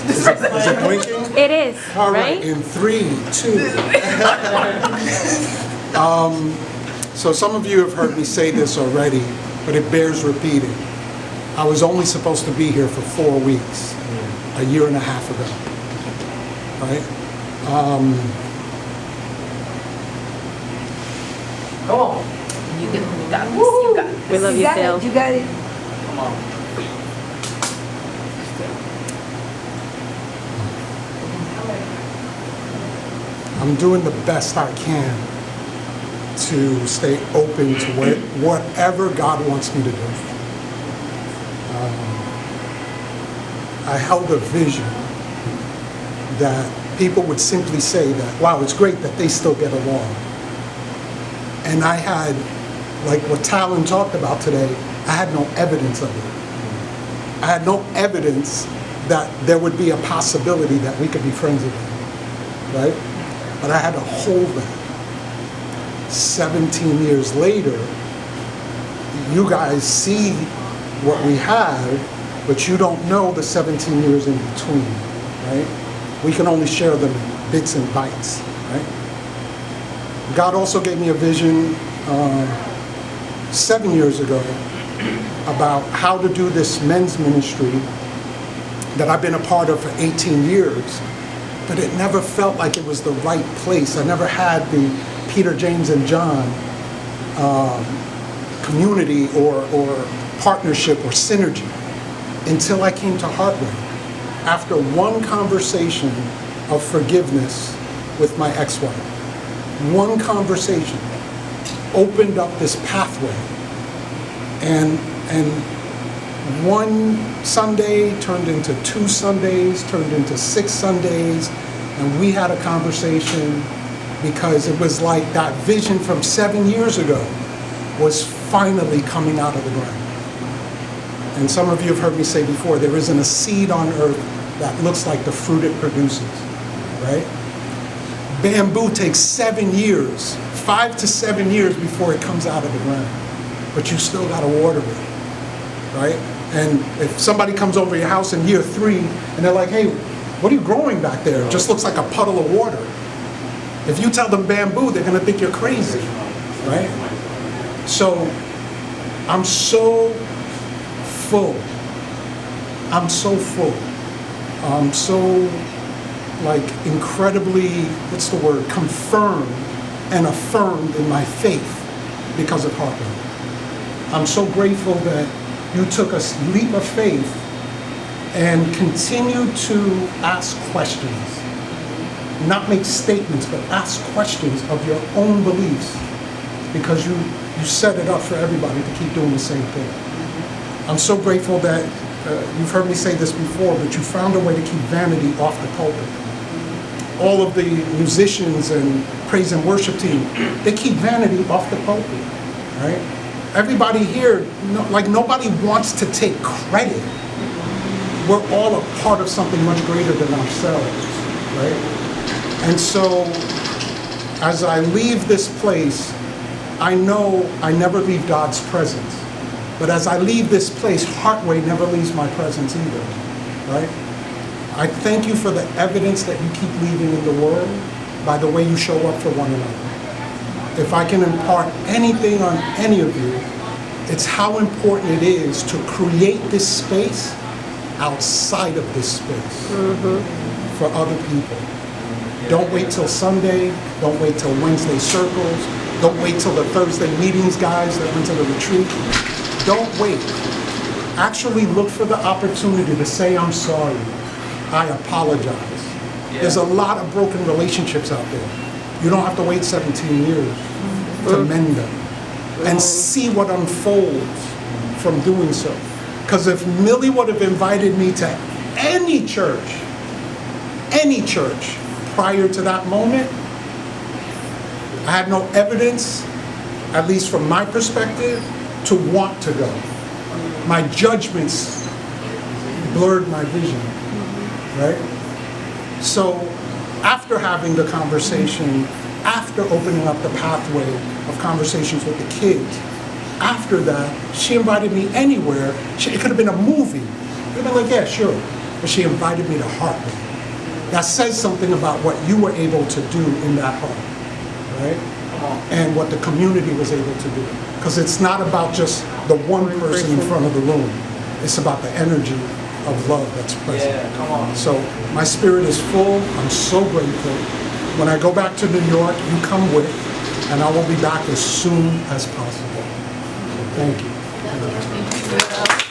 Is it blinking? It is, All right, right? in 3, 2. So some of you have heard me say this already, but it bears repeating. I was only supposed to be here for 4 weeks, a year and a half ago, right? Come on. You got this. You got this. We love you, Phil. You got it. Come on. I'm doing the best I can to stay open to whatever God wants me to do. I held a vision that people would simply say that, wow, it's great that they still get along. And I had, like what Talon talked about today, I had no evidence of it. I had no evidence that there would be a possibility that we could be friends again, right? But I had to hold that. 17 years later, you guys see what we have, but you don't know the 17 years in between, right? We can only share them in bits and bytes, right? God also gave me a vision 7 years ago about how to do this men's ministry that I've been a part of for 18 years, but it never felt like it was the right place. I never had the Peter, James, and John community or partnership or synergy until I came to Heartway. After one conversation of forgiveness with my ex-wife, one conversation opened up this pathway, and one Sunday turned into 2 Sundays, turned into 6 Sundays, and we had a conversation because it was like that vision from 7 years ago was finally coming out of the ground. And some of you have heard me say before, there isn't a seed on earth that looks like the fruit it produces, right? Bamboo takes 7 years, 5 to 7 years before it comes out of the ground, but you still gotta water it, right? And if somebody comes over your house in year 3 and they're like, hey, what are you growing back there? It just looks like a puddle of water. If you tell them bamboo, they're gonna think you're crazy, right? So I'm so full. I'm so full. I'm so like incredibly, what's the word, confirmed and affirmed in my faith because of Heartway. I'm so grateful that you took a leap of faith and continued to ask questions. Not make statements, but ask questions of your own beliefs, because you set it up for everybody to keep doing the same thing. I'm so grateful that you've heard me say this before, but you found a way to keep vanity off the pulpit. All of the musicians and praise and worship team, they keep vanity off the pulpit, right? Everybody here, like nobody wants to take credit. We're all a part of something much greater than ourselves, right? And so, as I leave this place, I know I never leave God's presence. But as I leave this place, Heartway never leaves my presence either, right? I thank you for the evidence that you keep leaving in the world by the way you show up for one another. If I can impart anything on any of you, it's how important it is to create this space outside of this space for other people. Don't wait till Sunday. Don't wait till Wednesday circles. Don't wait till the Thursday meetings, guys, that went to the retreat. Don't wait. Actually look for the opportunity to say, I'm sorry. I apologize. Yeah. There's a lot of broken relationships out there. You don't have to wait 17 years to mend them. And see what unfolds from doing so. Because if Millie would have invited me to any church prior to that moment, I had no evidence, at least from my perspective, to want to go. My judgments blurred my vision, right? So after having the conversation, after opening up the pathway of conversations with the kids, after that, she invited me anywhere. It could have been a movie. It could have been like, yeah, sure. but she invited me to Heartway. That says something about what you were able to do in that home, right? Come on. And what the community was able to do. Because it's not about just the one person in front of the room. It's about the energy of love that's present. Yeah, come on. So my spirit is full. I'm so grateful. When I go back to New York, you come with, and I will be back as soon as possible. So thank you.